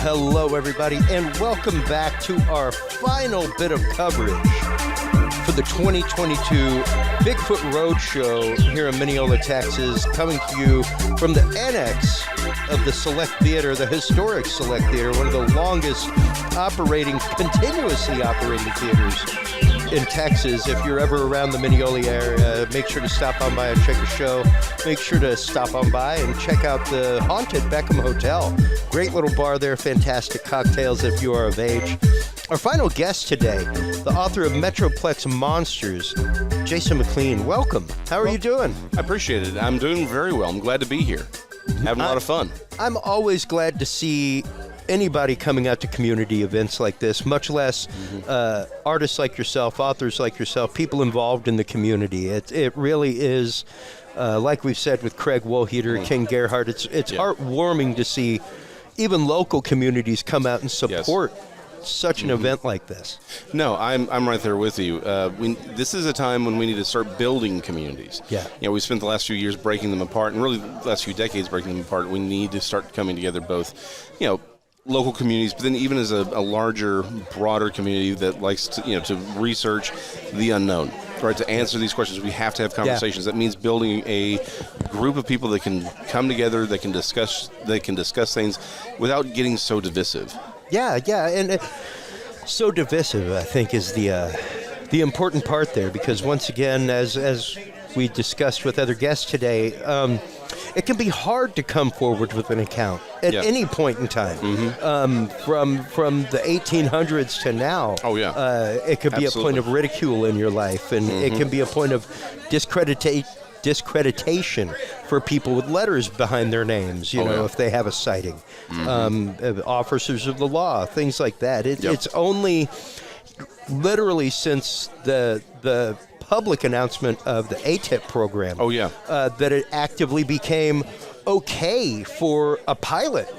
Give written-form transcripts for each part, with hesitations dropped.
hello, everybody, and welcome back to our final bit of coverage for the 2022 Bigfoot Roadshow here in Mineola, Texas, coming to you from the annex of the Select Theater, the historic Select Theater, one of the longest continuously operating theaters in Texas. If you're ever around the Mineola area, make sure to stop on by and check a show. Make sure to stop on by and check out the Haunted Beckham Hotel. Great little bar there, fantastic cocktails if you are of age. Our final guest today, the author of Metroplex Monsters, Jason McLean. Welcome. How are you doing? I appreciate it. I'm doing very well. I'm glad to be here. Having a lot of fun. I'm always glad to see anybody coming out to community events like this, much less artists like yourself, authors like yourself, people involved in the community. It really is, like we've said with Craig Woolheater, King Gerhardt, it's heartwarming to see even local communities come out and support such an event like this. No, I'm right there with you. This is a time when we need to start building communities. Yeah. We spent the last few years breaking them apart, and really the last few decades breaking them apart. We need to start coming together, both, local communities, but then even as a larger, broader community that likes to research the unknown. Right, to answer these questions, we have to have conversations. That means building a group of people that can come together, that can discuss things without getting so divisive. Yeah, and so divisive, I think, is the important part there, because once again, as we discussed with other guests today, it can be hard to come forward with an account at any point in time. From the 1800s to now. Oh, yeah. It could be a point of ridicule in your life, and it can be a point of discreditation for people with letters behind their names, if they have a sighting. Officers of the law, things like that. It's only literally since the public announcement of the ATIP program that it actively became okay for a pilot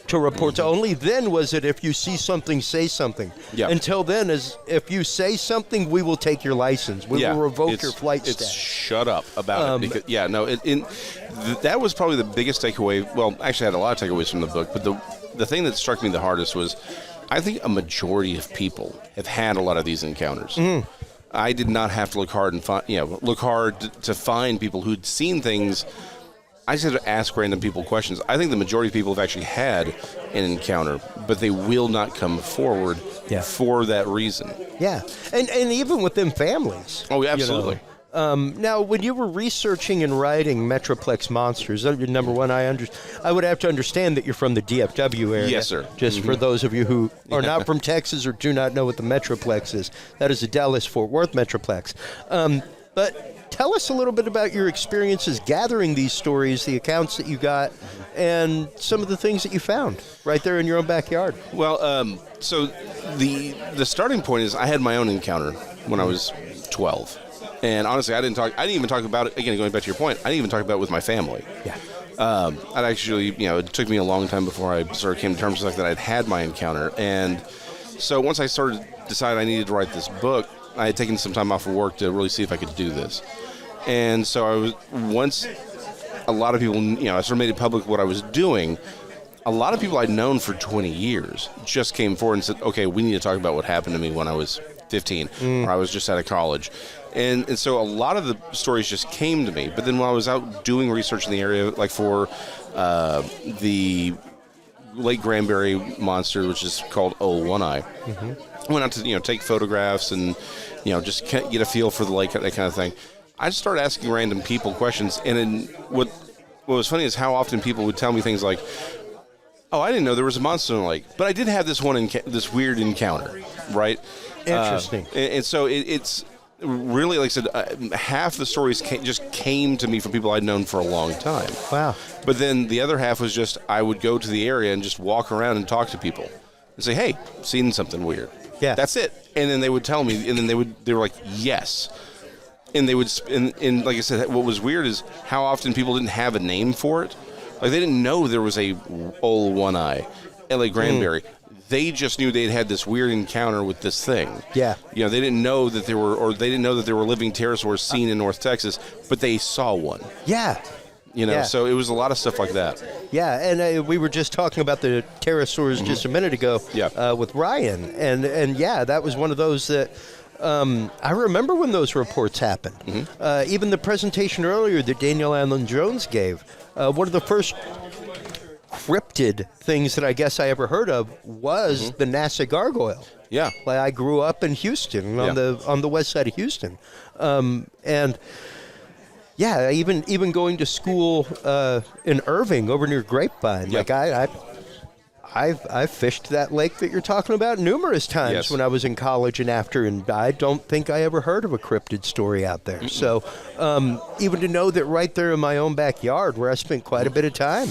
to report. Only then was it, if you see something, say something. Until then, is if you say something, we will take your license. We will revoke your flight status. Shut up about it. Because, that was probably the biggest takeaway. Well, actually, I had a lot of takeaways from the book, but the thing that struck me the hardest was, I think a majority of people have had a lot of these encounters. I did not have to look hard to find people who'd seen things. I just had to ask random people questions. I think the majority of people have actually had an encounter, but they will not come forward for that reason. Yeah, and even within families. Oh, absolutely. Now, when you were researching and writing Metroplex Monsters, number one, I would have to understand that you're from the DFW area. Yes, sir. Just for those of you who are not from Texas or do not know what the Metroplex is. That is the Dallas-Fort Worth Metroplex. But tell us a little bit about your experiences gathering these stories, the accounts that you got, and some of the things that you found right there in your own backyard. Well, so the starting point is, I had my own encounter when I was 12. And honestly, I didn't even talk about it, again, going back to your point, I didn't even talk about it with my family. Yeah. I'd actually, it took me a long time before I sort of came to terms with the fact that I'd had my encounter. And so once I decided I needed to write this book, I had taken some time off of work to really see if I could do this. And so once a lot of people, I sort of made it public what I was doing, a lot of people I'd known for 20 years just came forward and said, okay, we need to talk about what happened to me when I was 15, or I was just out of college. And so a lot of the stories just came to me. But then when I was out doing research in the area, like for the Lake Granbury monster, which is called Old One-Eye, I went out to take photographs and just get a feel for the lake, that kind of thing. I just started asking random people questions, and then what was funny is how often people would tell me things like, "Oh, I didn't know there was a monster in the lake, but I did have this this weird encounter," right? Interesting. And so it's really, like I said, half the stories just came to me from people I'd known for a long time. Wow. But then the other half was just, I would go to the area and just walk around and talk to people and say, "Hey, seen something weird." Yeah. That's it. And then they would tell me, and then they were like, "Yes." And they would, and like I said, what was weird is how often people didn't have a name for it. Like, they didn't know there was a Old One-Eye, L.A. Granbury. They just knew they'd had this weird encounter with this thing. Yeah. They didn't know that there were living pterosaurs seen in North Texas, but they saw one. Yeah. So it was a lot of stuff like that. Yeah, and we were just talking about the pterosaurs just a minute ago with Ryan, and yeah, that was one of those that I remember when those reports happened. Even the presentation earlier that Daniel Allen Jones gave, one of the first cryptid things that I guess I ever heard of was the NASA gargoyle. Yeah, like I grew up in Houston on the west side of Houston, and. Yeah, even going to school in Irving over near Grapevine. Yep. Like I've fished that lake that you're talking about numerous times when I was in college and after, and I don't think I ever heard of a cryptid story out there. So even to know that right there in my own backyard, where I spent quite a bit of time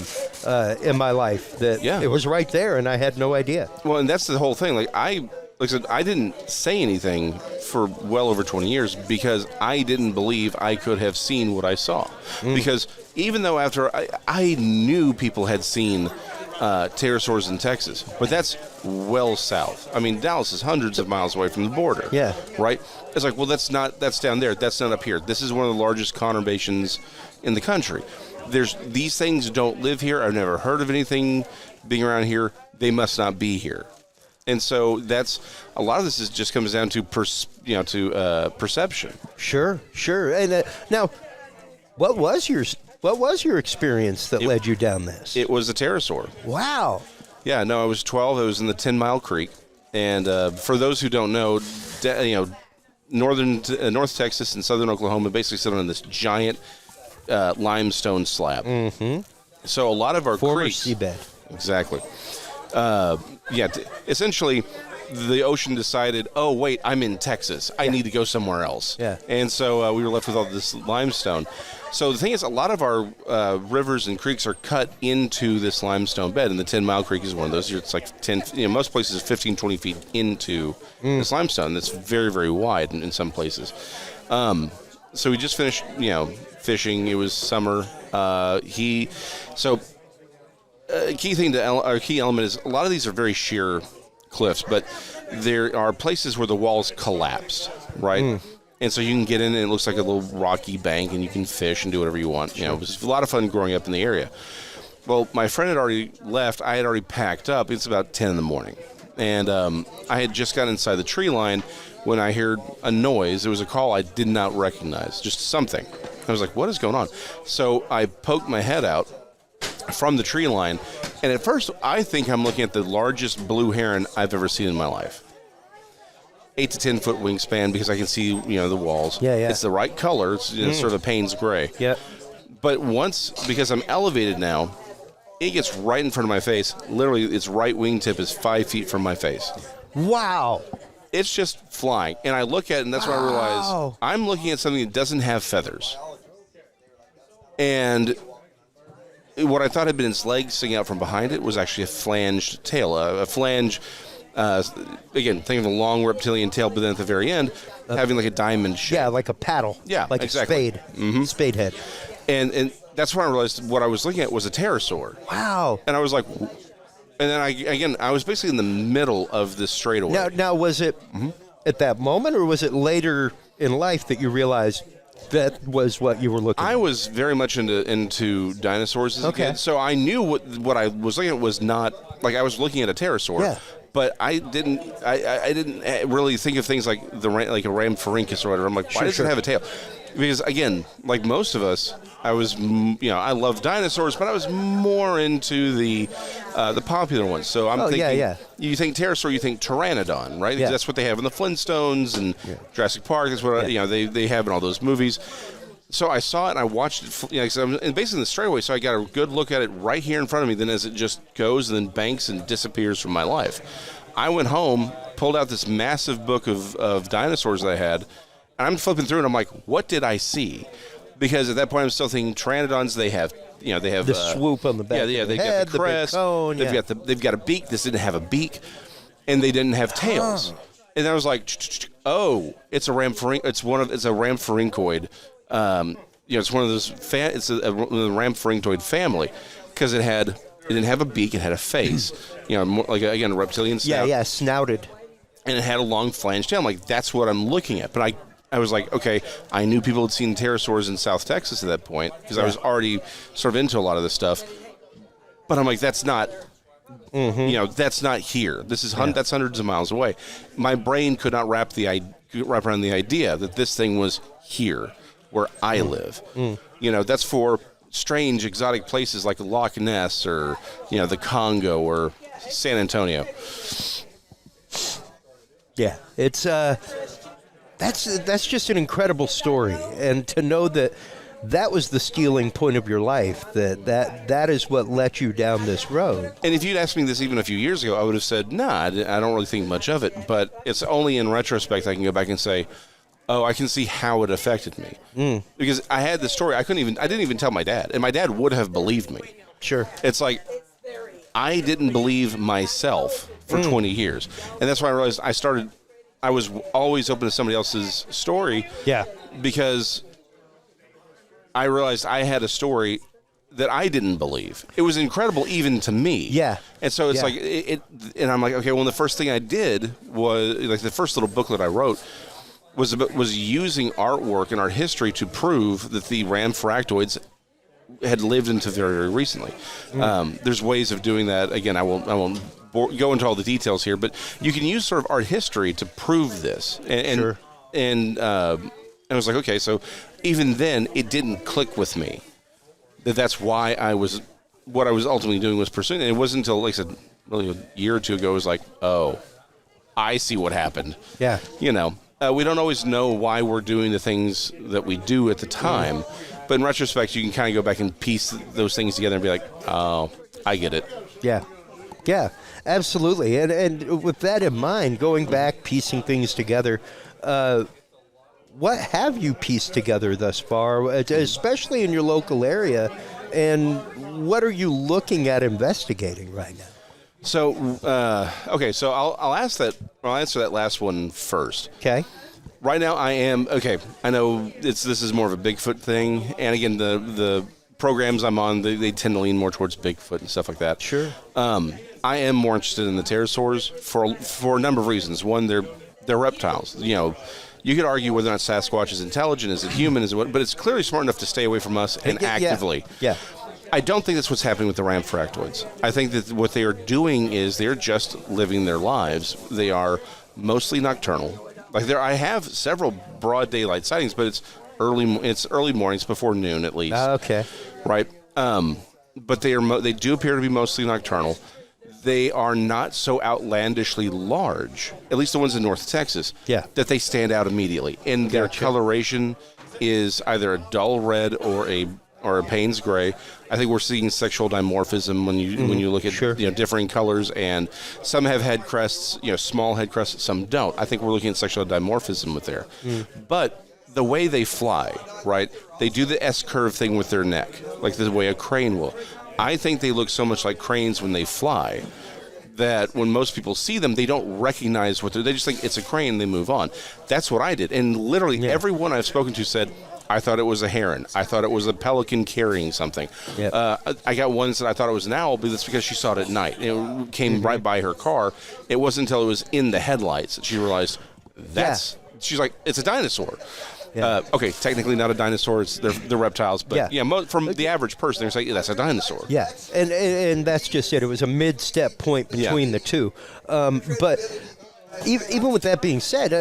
in my life, that it was right there and I had no idea. Well, and that's the whole thing. Like I said, I didn't say anything for well over 20 years because I didn't believe I could have seen what I saw. Because even though after I knew people had seen pterosaurs in Texas, but that's well south. I mean, Dallas is hundreds of miles away from the border. Yeah. Right? It's like, well, that's down there. That's not up here. This is one of the largest conurbations in the country. These things don't live here. I've never heard of anything being around here. They must not be here. And so that's a lot of this just comes down to perception. Sure. And now, what was your experience that led you down this? It was a pterosaur. Wow. Yeah. No, I was 12. I was in the 10 Mile Creek, and for those who don't know, North Texas and southern Oklahoma basically sit on this giant limestone slab. So a lot of our former creeks, seabed. Exactly. Essentially, the ocean decided, oh, wait, I'm in Texas. I need to go somewhere else. Yeah. And so we were left with all this limestone. So the thing is, a lot of our rivers and creeks are cut into this limestone bed, and the 10 Mile Creek is one of those. It's like 10, most places 15, 20 feet into this limestone. That's very, very wide in some places. So we just finished, fishing. It was summer. Key element is a lot of these are very sheer cliffs, but there are places where the walls collapsed, right? And so you can get in and it looks like a little rocky bank and you can fish and do whatever you want. It was a lot of fun growing up in the area. Well, my friend had already left. I had already packed up. It's about 10 in the morning. And I had just got inside the tree line when I heard a noise. It was a call I did not recognize, just something. I was like, what is going on? So I poked my head out from the tree line, and at first I think I'm looking at the largest blue heron I've ever seen in my life. 8 to 10 foot wingspan, because I can see the walls. Yeah. It's the right color. It's sort of a Payne's gray. Yeah. But because I'm elevated now, it gets right in front of my face. Literally, its right wingtip is 5 feet from my face. Wow. It's just flying, and I look at it, and that's when I realize I'm looking at something that doesn't have feathers. And what I thought had been its legs sticking out from behind it was actually a flanged tail. A flange, again, think of a long reptilian tail, but then at the very end, having like a diamond shape. Yeah, like a paddle. Yeah, like exactly. a spade. Spade head. And that's when I realized what I was looking at was a pterosaur. Wow. And I was like, and then I was basically in the middle of this straightaway. Now was it at that moment, or was it later in life that you realized that was what you were looking at? I was very much into dinosaurs as a kid, so I knew what I was looking at was not, like I was looking at a pterosaur. Yeah. But I didn't really think of things like a Rhamphorhychus or whatever. I'm like, why does it have a tail? Because again, like most of us, I was, I love dinosaurs, but I was more into the popular ones. So I'm thinking, you think pterosaur, you think pteranodon, right? Yeah. That's what they have in the Flintstones and Jurassic Park. That's what they have in all those movies. So I saw it and I watched it, and basically in the straightaway. So I got a good look at it right here in front of me. Then as it just goes and then banks and disappears from my life, I went home, pulled out this massive book of dinosaurs that I had, and I'm flipping through and I'm like, what did I see? Because at that point I'm still thinking pteranodons. They have the swoop on the back. Yeah, they've got the crest. The cone, they've got a beak. This didn't have a beak, and they didn't have tails. And I was like, oh, it's a Rhamphorhychus. It's a Rhamphorhynchoid. It's one of those. It's a Rhamphorhynchoid family because it didn't have a beak. It had a face. More like a reptilian snout. Yeah, snouted. And it had a long flanged tail. I'm like, that's what I'm looking at. But I was like, okay, I knew people had seen pterosaurs in South Texas at that point because I was already sort of into a lot of this stuff. But I'm like, that's not, that's not here. This is that's hundreds of miles away. My brain could not wrap around the idea that this thing was here where I live. That's for strange exotic places like Loch Ness or the Congo or San Antonio. Yeah, it's that's just an incredible story, and to know that was the stealing point of your life, that is what let you down this road. And if you'd asked me this even a few years ago, I would have said, nah, I don't really think much of it. But it's only in retrospect I can go back and say, oh, I can see how it affected me. Because I had this story, I didn't even tell my dad, and my dad would have believed me. Sure. It's like, I didn't believe myself for 20 years. And that's why I realized I was always open to somebody else's story. Yeah. Because I realized I had a story that I didn't believe. It was incredible even to me. Yeah. And so it's like, and I'm like, okay, well, the first thing I did was, like the first little booklet I wrote was using artwork and art history to prove that the Rhamphorhychus had lived until very, very recently. There's ways of doing that. Again, I won't go into all the details here, but you can use sort of art history to prove this. And I was like, okay, so even then, it didn't click with me that's why what I was ultimately doing was pursuing it. It wasn't until, like I said, really a year or two ago, it was like, oh, I see what happened. Yeah. We don't always know why we're doing the things that we do at the time, but in retrospect, you can kind of go back and piece those things together and be like, oh, I get it. Yeah. Yeah, absolutely. And with that in mind, going back, piecing things together, what have you pieced together thus far, especially in your local area, and what are you looking at investigating right now? So, okay, so I'll answer that last one first. Okay. Right now, I know this is more of a Bigfoot thing, and again, the programs I'm on, they tend to lean more towards Bigfoot and stuff like that. Sure. I am more interested in the pterosaurs for a number of reasons. One, they're reptiles. You could argue whether or not Sasquatch is intelligent, is it human, but it's clearly smart enough to stay away from us and actively. Yeah. I don't think that's what's happening with the Rhamphorhychus. I think that what they are doing is they're just living their lives. They are mostly nocturnal. I have several broad daylight sightings, but it's early mornings before noon at least. Okay. Right. But they do appear to be mostly nocturnal. They are not so outlandishly large, at least the ones in North Texas, that they stand out immediately. And their coloration is either a dull red or a Payne's gray. I think we're seeing sexual dimorphism when you look at differing colors, and some have head crests, small head crests, some don't. I think we're looking at sexual dimorphism with there. But the way they fly, right? They do the S-curve thing with their neck, like the way a crane will. I think they look so much like cranes when they fly that when most people see them, they don't recognize they just think it's a crane and they move on. That's what I did. And literally everyone I've spoken to said, I thought it was a heron. I thought it was a pelican carrying something. Yep. I got ones that I thought it was an owl, but that's because she saw it at night. It came right by her car. It wasn't until it was in the headlights that she realized she's like, it's a dinosaur. Yeah. Okay, technically not a dinosaur. They're reptiles, but from the average person, they're saying that's a dinosaur. Yeah, and that's just it. It was a mid-step point between the two. But even with that being said,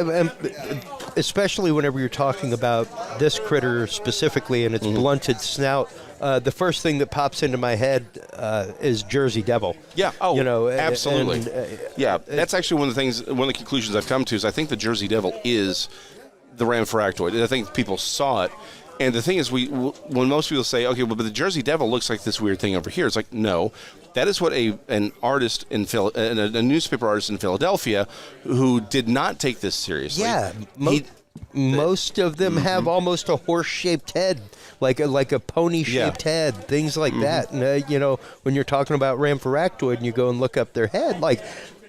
especially whenever you're talking about this critter specifically and its blunted snout, the first thing that pops into my head is Jersey Devil. Yeah. Oh, absolutely. That's actually one of the conclusions I've come to is I think the Jersey Devil is the Rhamphorhychus. And I think people saw it. And the thing is, when most people say, okay, well, but the Jersey Devil looks like this weird thing over here, it's like, no, that is what an artist a newspaper artist in Philadelphia who did not take this seriously. Yeah, most of them have almost a horse-shaped head, like a pony-shaped head, things like that. And when you're talking about Rhamphorhychus and you go and look up their head,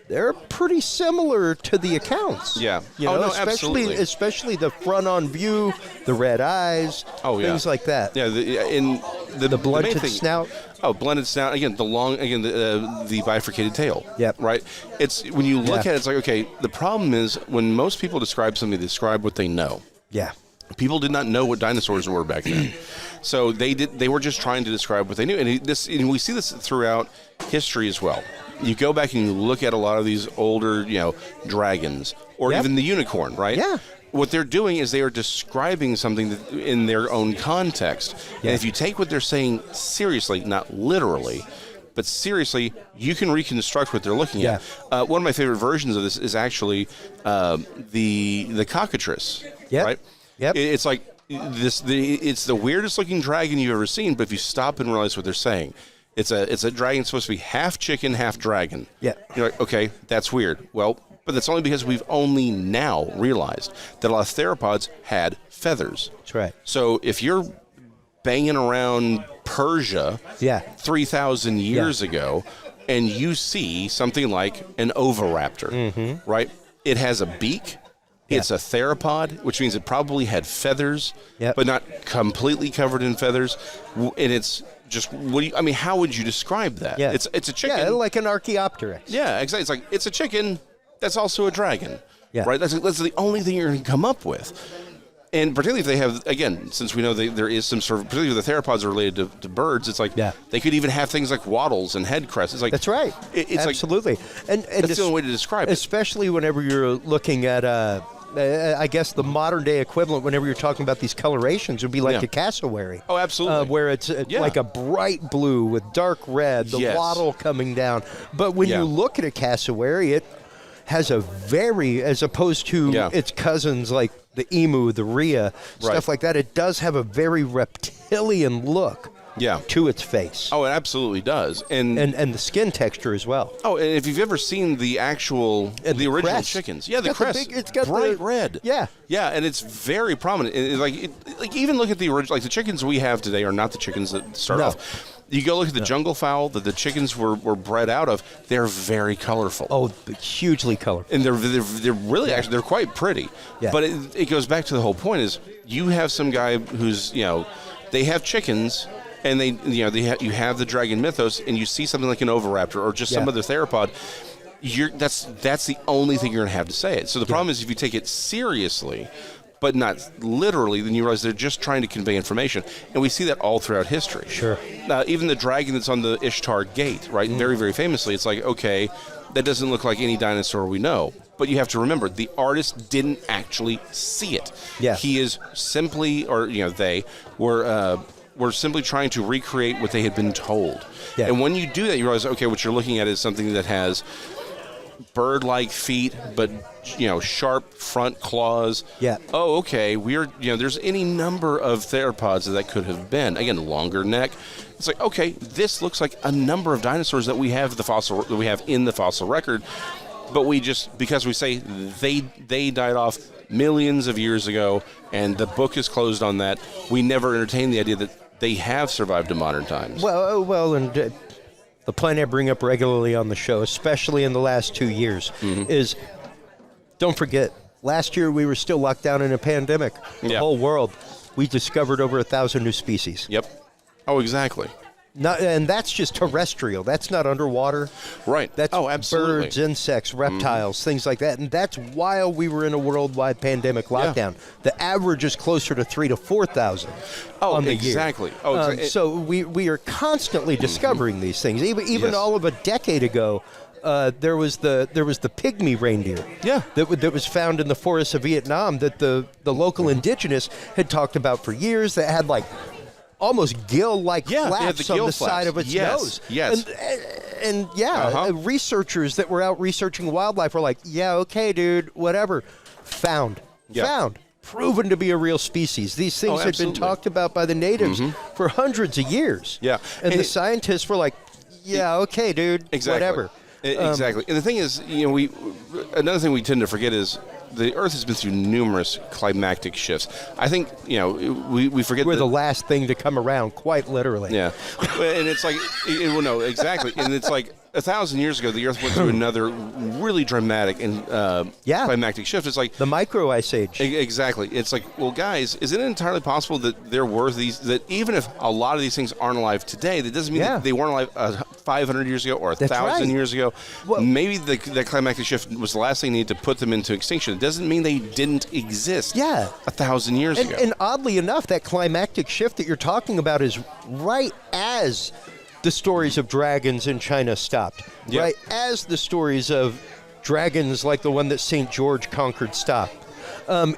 they're pretty similar to the accounts. Yeah. Especially the front on view, the red eyes, things like that. Yeah, the blunted snout. Oh, blunted snout. Again, the bifurcated tail. Yep. Right? It's when you look at it, it's like, okay, the problem is when most people describe something, they describe what they know. Yeah. People did not know what dinosaurs were back then. So they were just trying to describe what they knew. And we see this throughout history as well. You go back and you look at a lot of these older, dragons or even the unicorn, right? Yeah. What they're doing is they are describing something in their own context. Yeah. And if you take what they're saying seriously, not literally, but seriously, you can reconstruct what they're looking at. One of my favorite versions of this is actually the cockatrice, right? Yep. It's like it's the weirdest looking dragon you've ever seen, but if you stop and realize what they're saying, it's a dragon supposed to be half chicken, half dragon. Yeah. You're like, okay, that's weird. Well, but that's only because we've only now realized that a lot of theropods had feathers. That's right. So if you're banging around Persia 3,000 years ago and you see something like an oviraptor, right? It has a beak. It's a theropod, which means it probably had feathers, but not completely covered in feathers. And it's just, how would you describe that? Yeah. It's a chicken. Yeah, like an Archaeopteryx. Yeah, exactly. It's like, it's a chicken that's also a dragon, right? That's the only thing you're going to come up with. And particularly if they have, again, since we know there is some sort of, particularly if the theropods are related to birds, it's like they could even have things like wattles and head crests. It's like, that's right. It's absolutely. And that's the only way to describe it. Especially whenever you're looking at, I guess the modern day equivalent, whenever you're talking about these colorations, would be like a cassowary. Oh, absolutely. Where it's like a bright blue with dark red, the wattle coming down. But when you look at a cassowary, it has a very, as opposed to its cousins like the emu, the rhea, stuff like that, it does have a very reptilian look to its face. Oh, it absolutely does. And the skin texture as well. Oh, and if you've ever seen the actual, the original crest. Chickens. Yeah, the crest. It's got bright red. Yeah. Yeah, and it's very prominent. Like even look at the original, like the chickens we have today are not the chickens that start off. You go look at the jungle fowl that the chickens were bred out of. They're very colorful. Oh, hugely colorful. And they're really actually they're quite pretty. Yeah. But it goes back to the whole point is you have some guy who's they have chickens and you have the dragon mythos and you see something like an oviraptor or just some other theropod. That's the only thing you're going to have to say it. So the problem is if you take it seriously, but not literally, then you realize they're just trying to convey information. And we see that all throughout history. Sure. Even the dragon that's on the Ishtar gate, right? Very, very famously, it's like, okay, that doesn't look like any dinosaur we know. But you have to remember, the artist didn't actually see it. Yeah. He is simply, or they were simply trying to recreate what they had been told. Yeah. And when you do that, you realize, okay, what you're looking at is something that has bird-like feet, but sharp front claws. Yeah. Oh, okay. There's any number of theropods that could have been. Again, longer neck. It's like, okay, this looks like a number of dinosaurs that we have in the fossil record, but because we say they died off millions of years ago, and the book is closed on that, we never entertain the idea that they have survived to modern times. And the point I bring up regularly on the show, especially in the last 2 years, is don't forget, last year we were still locked down in a pandemic. The whole world, we discovered over 1,000 new species. Yep. Oh, exactly. And that's just terrestrial. That's not underwater. Right. That's absolutely. Birds, insects, reptiles, things like that. And that's while we were in a worldwide pandemic lockdown. Yeah. The average is closer to 3,000 to 4,000 on the exactly. year. Oh, exactly. So we are constantly discovering these things. Even all of a decade ago, there was the pygmy reindeer. Yeah. That was found in the forests of Vietnam that the local indigenous had talked about for years. That had almost gill-like flaps on the side of its nose. Yes. And researchers that were out researching wildlife were like, okay, dude, whatever. Found. Proven to be a real species. These things had been talked about by the natives for hundreds of years. Yeah. And the scientists were like, okay, dude, whatever. Exactly. And the thing is, another thing we tend to forget is the Earth has been through numerous climatic shifts. I think, we forget we're the last thing to come around, quite literally. Yeah. And it's like, no, exactly. And it's like 1,000 years ago, the Earth went through another really dramatic and climatic shift. It's like the micro ice age. Exactly. It's like, well, guys, is it entirely possible that there were that even if a lot of these things aren't alive today, that doesn't mean that they weren't alive 500 years ago or That's 1,000 right. years ago. Well, maybe the climactic shift was the last thing needed to put them into extinction. It doesn't mean they didn't exist 1,000 years ago. And oddly enough, that climactic shift that you're talking about is right as the stories of dragons in China stopped. Yep. Right as the stories of dragons like the one that St. George conquered stopped.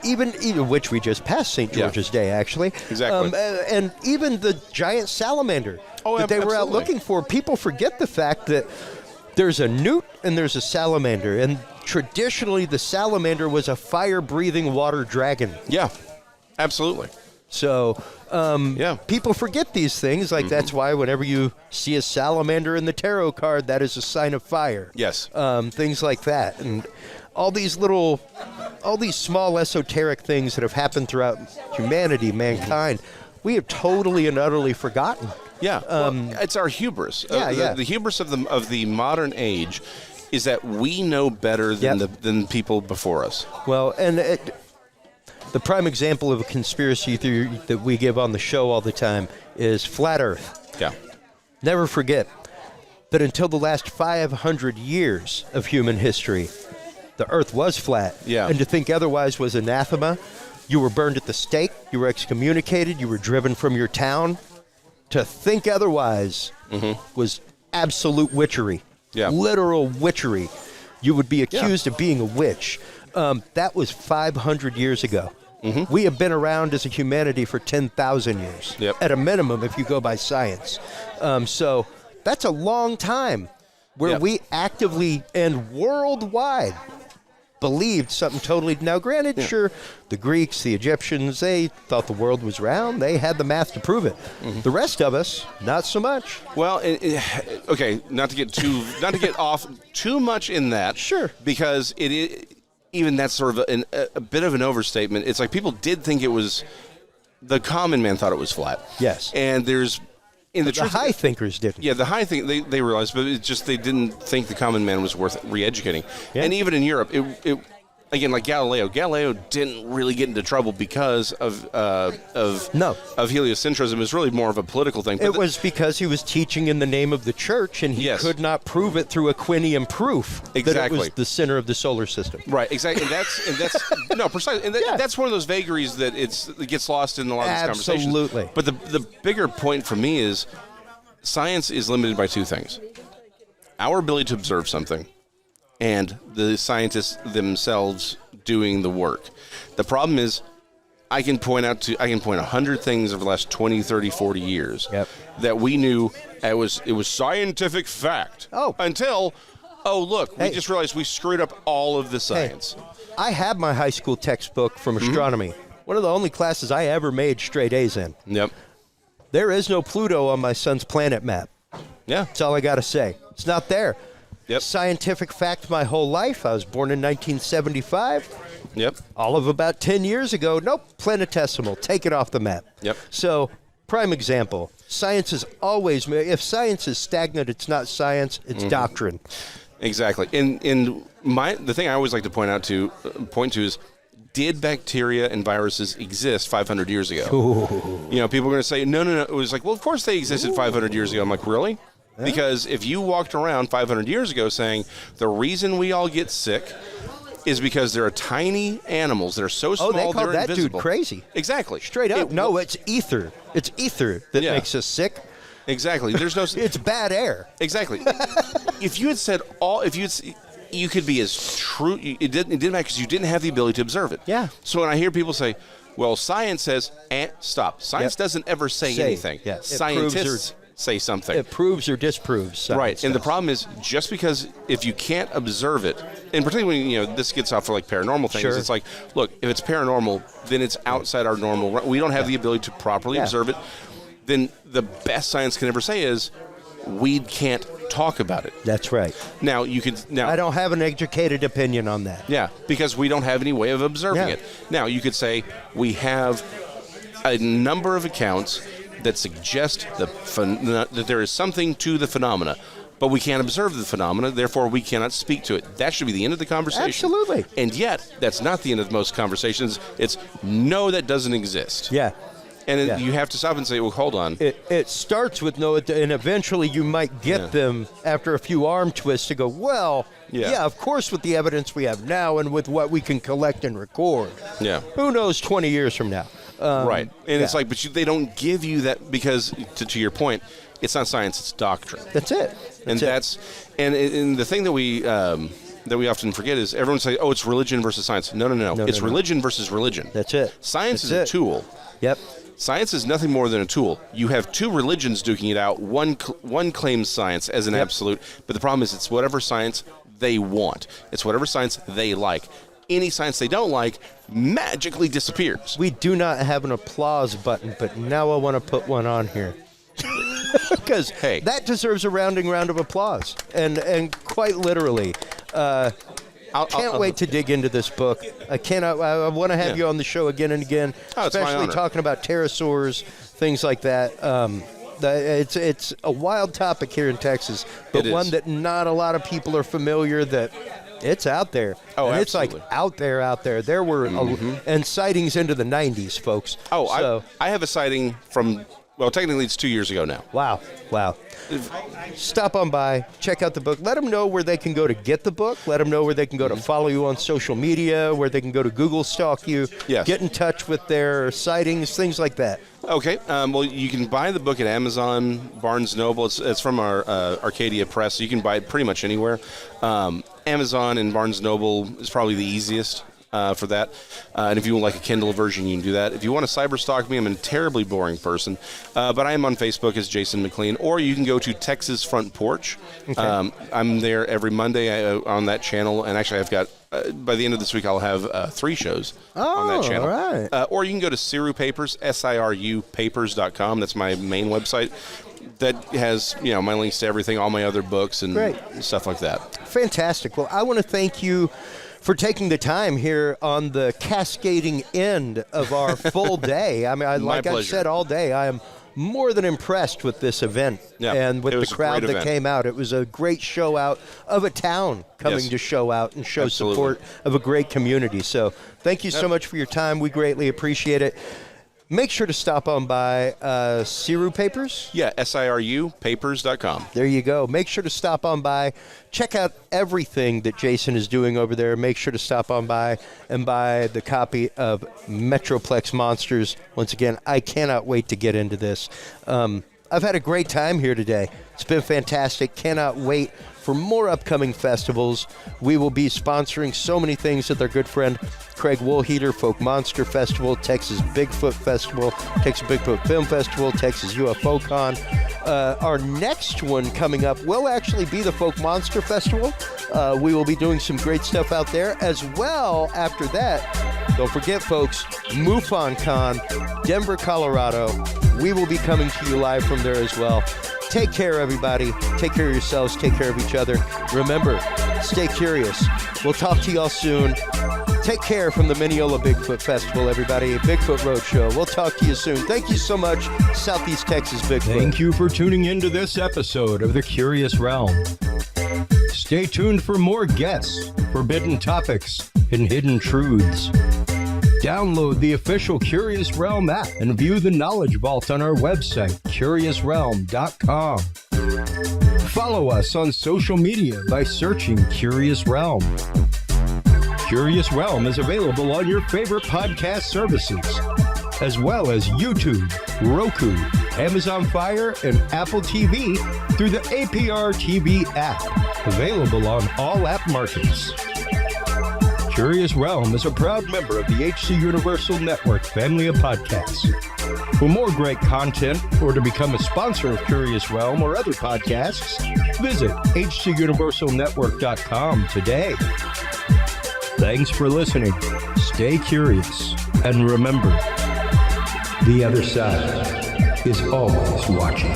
Even which we just passed St. George's Day, actually. Exactly. And even the giant salamander that they were out looking for. People forget the fact that there's a newt and there's a salamander. And traditionally, the salamander was a fire-breathing water dragon. Yeah, absolutely. So people forget these things. Like that's why whenever you see a salamander in the tarot card, that is a sign of fire. Yes. Things like that. And all these small esoteric things that have happened throughout humanity, mankind, we have totally and utterly forgotten. Yeah, it's our hubris. The hubris of the modern age is that we know better than people before us. Well, and the prime example of a conspiracy theory that we give on the show all the time is flat Earth. Yeah. Never forget that until the last 500 years of human history, the Earth was flat. Yeah. And to think otherwise was anathema. You were burned at the stake. You were excommunicated. You were driven from your town. To think otherwise was absolute witchery. Yeah. Literal witchery. You would be accused of being a witch. That was 500 years ago. We have been around as a humanity for 10,000 years. Yep. At a minimum, if you go by science. So that's a long time where we actively and worldwide believed something totally. Now, granted, sure, the Greeks, the Egyptians, they thought the world was round. They had the math to prove it. The rest of us, not so much. Well, okay, not to get off too much in that. Sure. Because even that's sort of a bit of an overstatement. It's like people did think it was. The common man thought it was flat. Yes. And there's. The high thinkers didn't. Yeah, the high they realized, but it's just they didn't think the common man was worth re-educating. Yeah. And even in Europe, it again, like Galileo didn't really get into trouble because of heliocentrism. It was really more of a political thing. It was because he was teaching in the name of the church, and he could not prove it through Aquinian proof that it was the center of the solar system. Right, exactly, and that's no precisely, and that's one of those vagaries that it gets lost in a lot of these conversations. Absolutely. But the bigger point for me is science is limited by two things: our ability to observe something, and the scientists themselves doing the work. The problem is I can point 100 things over the last 20, 30, 40 years that we knew it was scientific fact. Until, look, we just realized we screwed up all of the science. I have my high school textbook from astronomy. One of the only classes I ever made straight A's in. Yep. There is no Pluto on my son's planet map. Yeah. That's all I got to say. It's not there. Yep. Scientific fact my whole life. I was born in 1975. Yep. All of about 10 years ago, nope, planetesimal. Take it off the map. Yep. So, prime example. Science is always, if science is stagnant, it's not science, it's doctrine. Exactly. The thing I always like to point to is, did bacteria and viruses exist 500 years ago? Ooh. You know, people are going to say, no. It was like, well, of course they existed 500 years ago. I'm like, really? Yeah. Because if you walked around 500 years ago saying the reason we all get sick is because there are tiny animals that are so small they called they're that invisible. Dude crazy. Exactly. Straight up. It's ether. It's ether that makes us sick. Exactly. There's no. It's bad air. Exactly. If you had said you could be as true. It didn't matter because you didn't have the ability to observe it. Yeah. So when I hear people say, "Well, science says," stop. Science doesn't ever say anything. Yeah. Scientists say something. It proves or disproves science. Right. And the problem is, just because if you can't observe it, and particularly when this gets off for like paranormal things, it's like, look, if it's paranormal, then it's outside our normal. We don't have the ability to properly observe it. Then the best science can ever say is, we can't talk about it. That's right. Now you could. Now I don't have an educated opinion on that. Yeah, because we don't have any way of observing it. Now you could say we have a number of accounts that suggest that there is something to the phenomena, but we can't observe the phenomena, therefore we cannot speak to it. That should be the end of the conversation. Absolutely. And yet, that's not the end of most conversations. It's no, that doesn't exist. Yeah. And you have to stop and say, well, hold on. It starts with no, and eventually you might get them after a few arm twists to go, well, of course, with the evidence we have now and with what we can collect and record. Yeah. Who knows 20 years from now? Right. And it's like, but they don't give you that because, to your point, it's not science, it's doctrine. That's it. And the thing that we often forget is everyone say, oh, it's religion versus science. No. It's religion versus religion. That's it. Science is a tool. Yep. Science is nothing more than a tool. You have two religions duking it out. One claims science as an absolute, but the problem is it's whatever science they want. It's whatever science they like. Any science they don't like magically disappears. We do not have an applause button, but now I want to put one on here. Because that deserves a round of applause. And quite literally, I can't wait to dig into this book. I want to have you on the show again and again, especially talking about pterosaurs, things like that. It's a wild topic here in Texas, but one that not a lot of people are familiar that it's out there. Oh, and absolutely. It's like out there. There were and sightings into the 90s, folks. Oh, so, I have a sighting from, well, technically it's 2 years ago now. Wow. Stop on by, check out the book. Let them know where they can go to get the book. Let them know where they can go to follow you on social media, where they can go to Google stalk you, get in touch with their sightings, things like that. Okay. Well, you can buy the book at Amazon, Barnes & Noble. It's from our Arcadia Press, so you can buy it pretty much anywhere. Amazon and Barnes & Noble is probably the easiest for that. And if you want like a Kindle version, you can do that. If you want to cyberstalk me, I'm a terribly boring person. But I am on Facebook as Jason McLean, or you can go to Texas Front Porch. Okay. I'm there every Monday on that channel. And actually, I've got, by the end of this week, I'll have 3 shows on that channel. All right. Or you can go to Siru Papers, SIRUpapers.com. That's my main website. That has, my links to everything, all my other books and stuff like that. Fantastic. Well, I want to thank you for taking the time here on the cascading end of our full day. I mean, like I said all day, I am more than impressed with this event and with the crowd that came out. It was a great show out of a town coming to show out and show support of a great community. So thank you so much for your time. We greatly appreciate it. Make sure to stop on by Siru Papers. Yeah, SIRUpapers.com. There you go. Make sure to stop on by. Check out everything that Jason is doing over there. Make sure to stop on by and buy the copy of Metroplex Monsters. Once again, I cannot wait to get into this. I've had a great time here today. It's been fantastic. Cannot wait for more upcoming festivals. We will be sponsoring so many things with our good friend Craig Woolheater, Folk Monster Festival, Texas Bigfoot Festival, Texas Bigfoot Film Festival, Texas UFO Con. Our next one coming up will actually be the Folk Monster Festival. We will be doing some great stuff out there as well. After that, don't forget, folks, MUFON Con, Denver, Colorado. We will be coming to you live from there as well. Take care, everybody. Take care of yourselves. Take care of each other. Remember, stay curious. We'll talk to y'all soon. Take care from the Mineola Bigfoot Festival, everybody. Bigfoot Roadshow. We'll talk to you soon. Thank you so much, Southeast Texas Bigfoot. Thank you for tuning into this episode of The Curious Realm. Stay tuned for more guests, forbidden topics, and hidden truths. Download the official Curious Realm app and view the Knowledge Vault on our website, curiousrealm.com. Follow us on social media by searching Curious Realm. Curious Realm is available on your favorite podcast services, as well as YouTube, Roku, Amazon Fire, and Apple TV through the APR TV app, available on all app markets. Curious Realm is a proud member of the HC Universal Network family of podcasts. For more great content or to become a sponsor of Curious Realm or other podcasts, visit hcuniversalnetwork.com today. Thanks for listening. Stay curious. And remember, the other side is always watching.